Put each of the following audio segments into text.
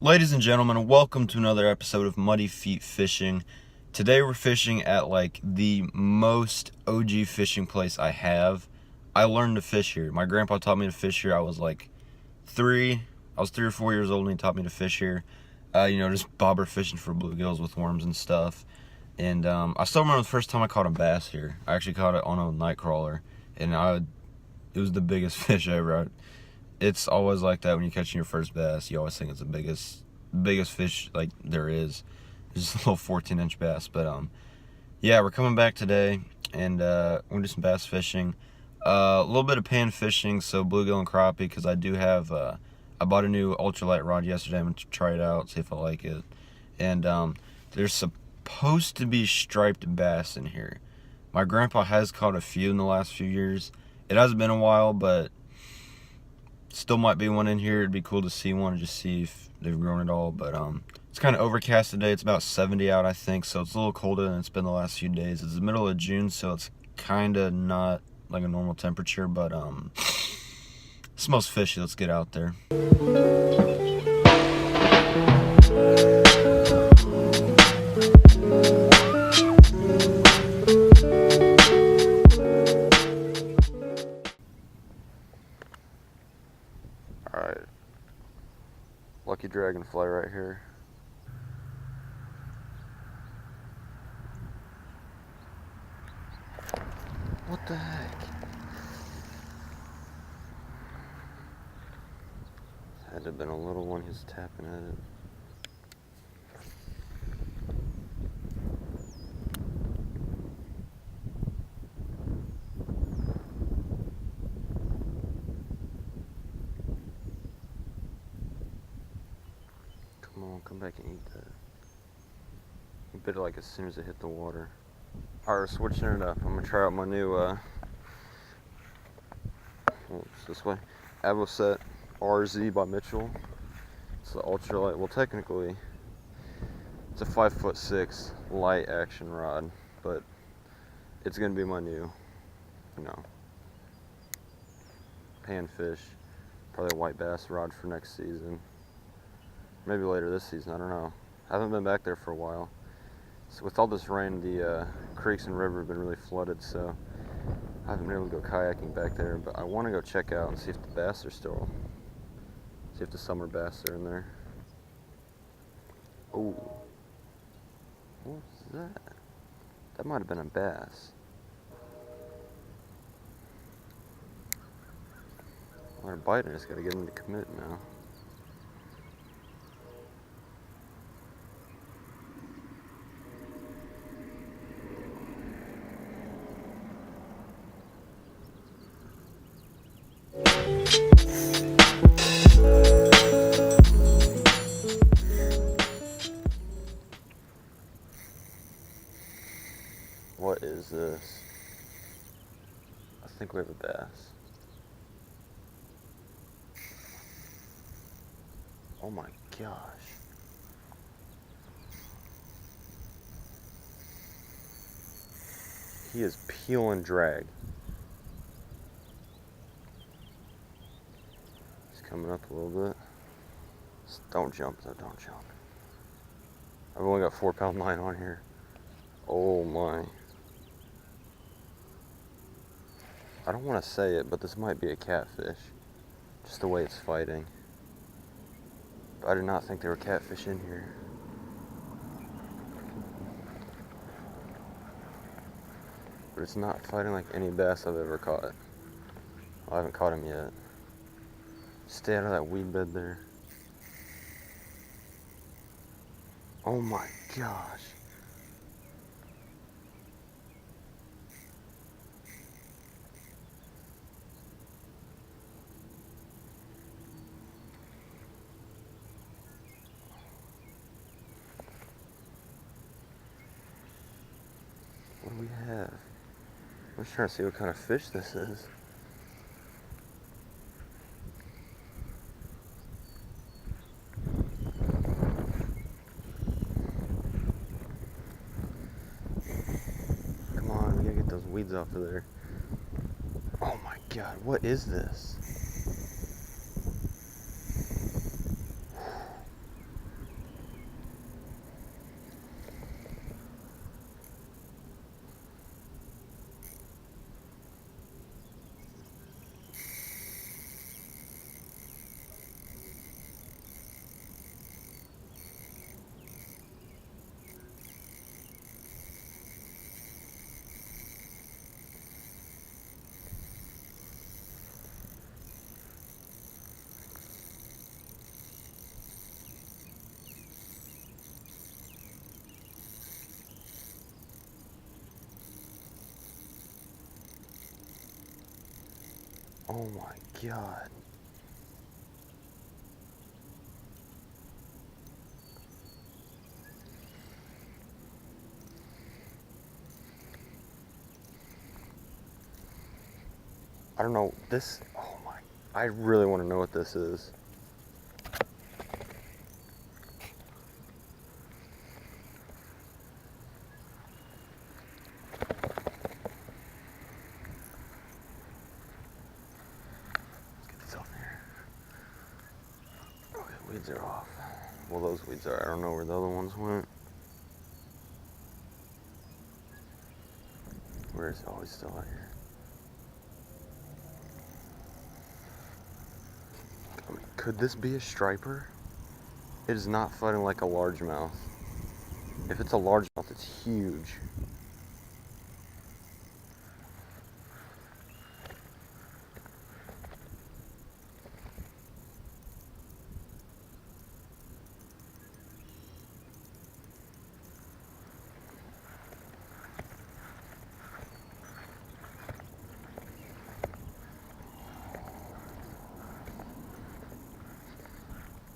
Ladies and gentlemen, welcome to another episode of Muddy Feet Fishing. Today we're fishing at like the most OG fishing place I have. I learned to fish here. My grandpa taught me to fish here. I was 3 or 4 years old and he taught me to fish here. Just bobber fishing for bluegills with worms and stuff. And I still remember the first time I caught a bass here. I actually caught it on a night crawler, and it was the biggest fish ever. It's always like that when you're catching your first bass. You always think it's the biggest fish like there is. It's just a little 14-inch bass. But yeah, we're coming back today, and we're gonna do some bass fishing, a little bit of pan fishing, so bluegill and crappie, because I do have I bought a new ultralight rod yesterday. I'm gonna try it out, see if I like it. And there's supposed to be striped bass in here. My grandpa has caught a few in the last few years. It hasn't been a while, but still might be one in here. It'd be cool to see one and just see if they've grown at all. But it's kind of overcast today. It's about 70 out, I think, so it's a little colder than it's been the last few days. It's the middle of June, so it's kind of not like a normal temperature, but it smells fishy. Let's get out there. Alright, lucky dragonfly right here. What the heck? Had to have been a little one. He's tapping at it. Come on, come back and eat that. You bit it like as soon as it hit the water. Alright, we're switching it up. I'm gonna try out my new this way, Avoset RZ by Mitchell. It's the ultralight. Well, technically it's a 5'6" light action rod, but it's gonna be my new, panfish, probably a white bass rod for next season. Maybe later this season, I don't know. I haven't been back there for a while. So with all this rain, the creeks and river have been really flooded, so I haven't been able to go kayaking back there, but I want to go check out and see if the bass are still, see if the summer bass are in there. Oh, what's that? That might have been a bass. Well, they're biting, I just gotta get them to commit now. What is this? I think we have a bass. Oh my gosh. He is peeling drag. He's coming up a little bit. Just don't jump though, don't jump. I've only got 4-pound line on here. Oh my. I don't want to say it, but this might be a catfish. Just the way it's fighting. But I did not think there were catfish in here. But it's not fighting like any bass I've ever caught. Well, I haven't caught him yet. Stay out of that weed bed there. Oh my gosh. What do we have? I'm just trying to see what kind of fish this is. Come on, we gotta get those weeds off of there. Oh my god, what is this? Oh my God. I don't know, this, oh my, I really want to know what this is. Let's get this off here. Okay, weeds are off. Well, those weeds are, I don't know where the other ones went. Where is it? Oh, he's still out here. I mean, could this be a striper? It is not fighting like a largemouth. If it's a largemouth, it's huge.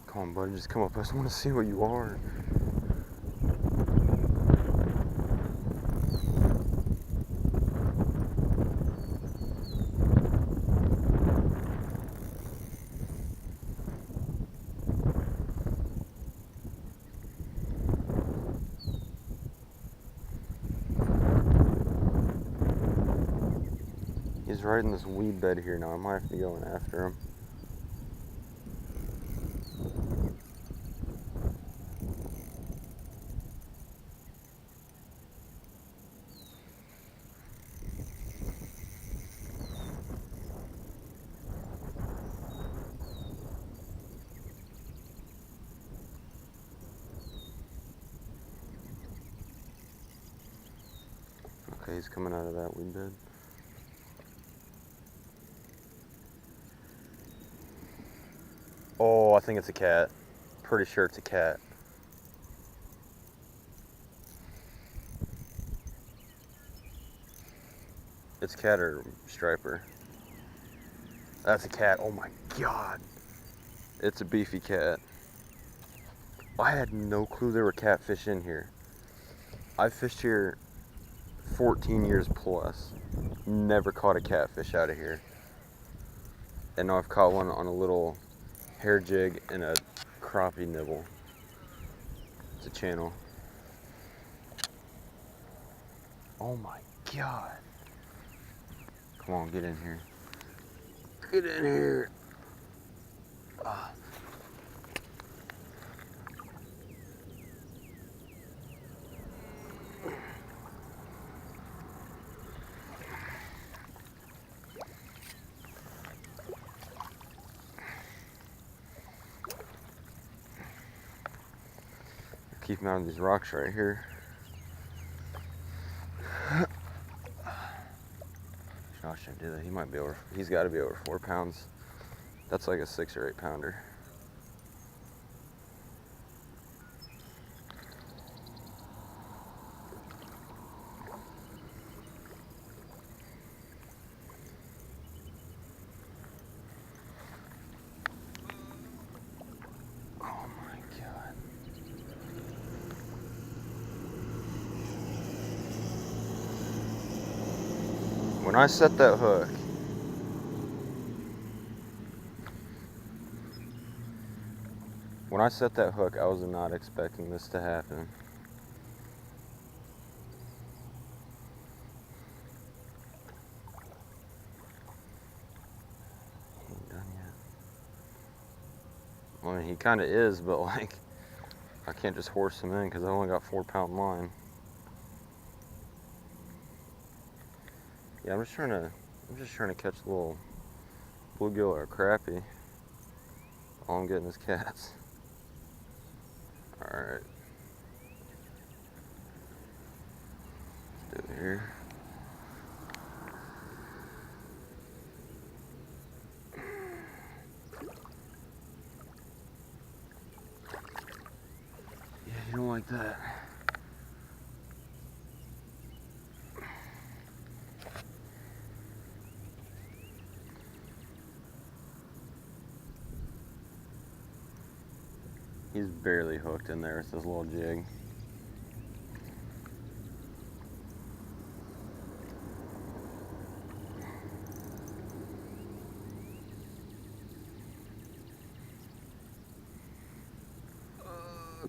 Come on, buddy, just come up. I just want to see what you are. He's right in this weed bed here now. I might have to go in after him. Okay, he's coming out of that weed bed. Oh, I think it's a cat. Pretty sure it's a cat. It's cat or striper. That's a cat. Oh my God. It's a beefy cat. I had no clue there were catfish in here. I've fished here 14 years plus. Never caught a catfish out of here. And now I've caught one on a little hair jig and a crappie nibble. It's a channel. Oh my God. Come on, get in here. Get in here. Ah. Keep him out of these rocks right here. I shouldn't do that. He might be over, he's got to be over 4 pounds. That's like a 6 or 8 pounder. Oh my God. When I set that hook, I was not expecting this to happen. He ain't done yet. I mean, he kind of is, but like, I can't just horse him in because I only got 4 pound line. Yeah, I'm just trying to catch a little bluegill or a crappie. All I'm getting is cats. Alright. Let's do it here. Yeah, you don't like that. He's barely hooked in there with this little jig.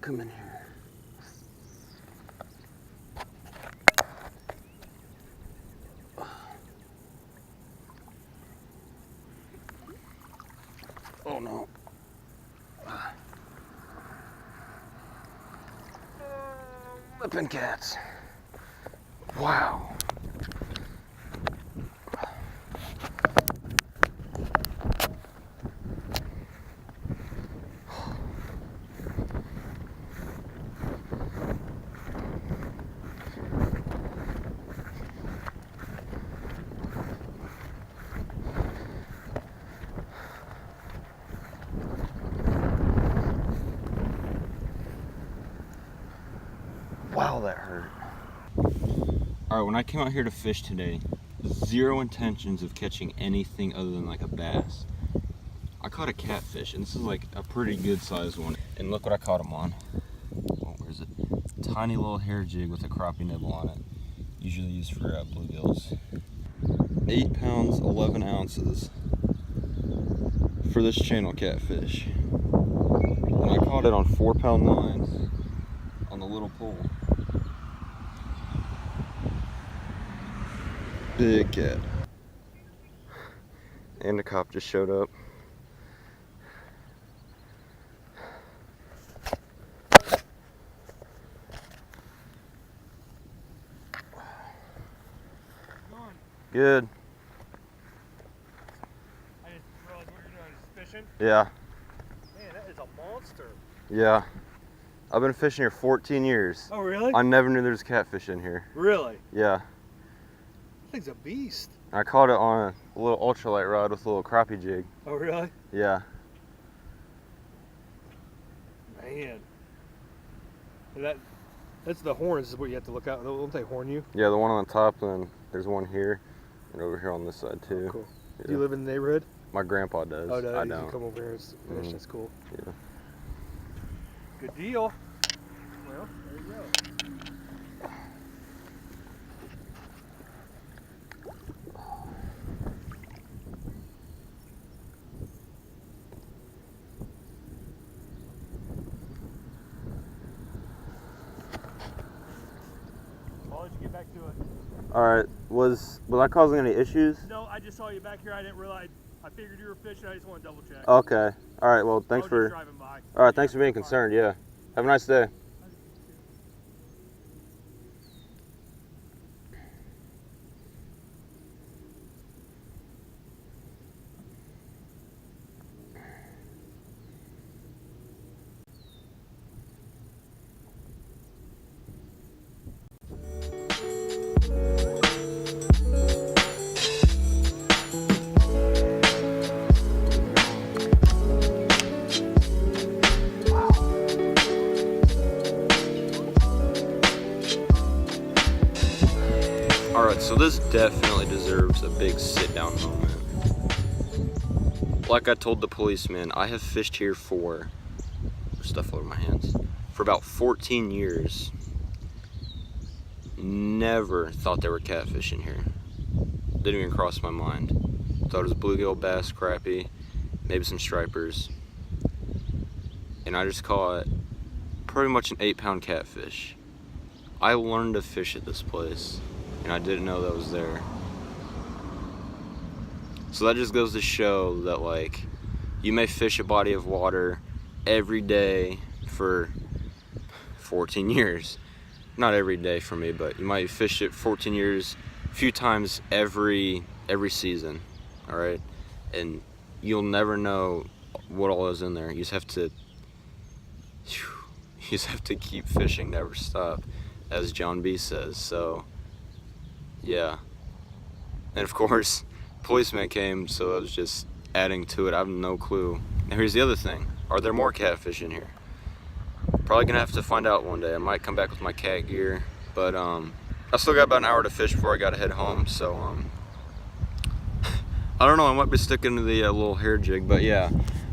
Come in here. Oh no. Whipping cats. Wow. Wow, that hurt. Alright, when I came out here to fish today, zero intentions of catching anything other than like a bass. I caught a catfish, and this is like a pretty good sized one. And look what I caught him on. Oh, where is it? Tiny little hair jig with a crappie nibble on it. Usually used for bluegills. 8 pounds, 11 ounces for this channel catfish. And I caught it on 4-pound lines on the little pole. Big cat. And the cop just showed up. Good. I just realized what you're doing is fishing. Yeah. Man, that is a monster. Yeah. I've been fishing here 14 years. Oh, really? I never knew there was catfish in here. Really? Yeah. That thing's a beast. I caught it on a little ultralight rod with a little crappie jig. Oh, really? Yeah. Man. That's the horns is what you have to look out. Don't they horn you? Yeah, the one on the top, and then there's one here, and over here on this side too. Oh, cool. Yeah. Do you live in the neighborhood? My grandpa does. Oh, no, I you don't. can come over here and fish. That's cool. Yeah. Good deal. Well, there you go. I'll let you get back to it. All right. Was I causing any issues? No, I just saw you back here. I didn't realize. I figured you were fishing. I just want to double check. Okay. All right. Well, thanks I was for. just driving by. All right. Thanks for being concerned. Yeah. Have a nice day. Alright, so this definitely deserves a big sit-down moment. Like I told the policeman, I have fished here for, stuff over my hands, for about 14 years. Never thought there were catfish in here. Didn't even cross my mind. Thought it was bluegill, bass, crappie, maybe some stripers. And I just caught pretty much an 8-pound catfish. I learned to fish at this place, and I didn't know that was there. So that just goes to show that, like, you may fish a body of water every day for 14 years. Not every day for me, but you might fish it 14 years, a few times every season, all right? And you'll never know what all is in there. You just have to keep fishing, never stop, as John B says. So yeah. And of course, policeman came, so I was just adding to it. I have no clue. Now here's the other thing. Are there more catfish in here? Probably gonna have to find out one day. I might come back with my cat gear, but I still got about an hour to fish before I gotta head home, so I don't know, I might be sticking to the little hair jig, but yeah,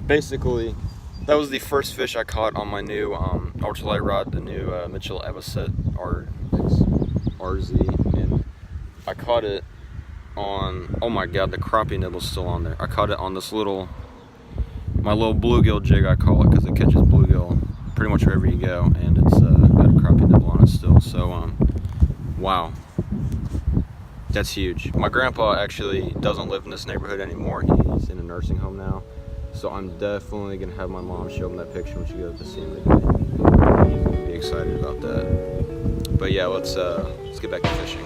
basically That was the first fish I caught on my new ultralight rod, the new Mitchell Evaset RZ, and I caught it on, oh my god, the crappie nibble's still on there. I caught it on this my little bluegill jig, I call it, because it catches bluegill pretty much wherever you go, and it's got a crappie nibble on it still. So wow, that's huge. My grandpa actually doesn't live in this neighborhood anymore. He's in a nursing home now, so I'm definitely gonna have my mom show him that picture when she goes to see him again. He's gonna be excited about that. But yeah, let's get back to fishing.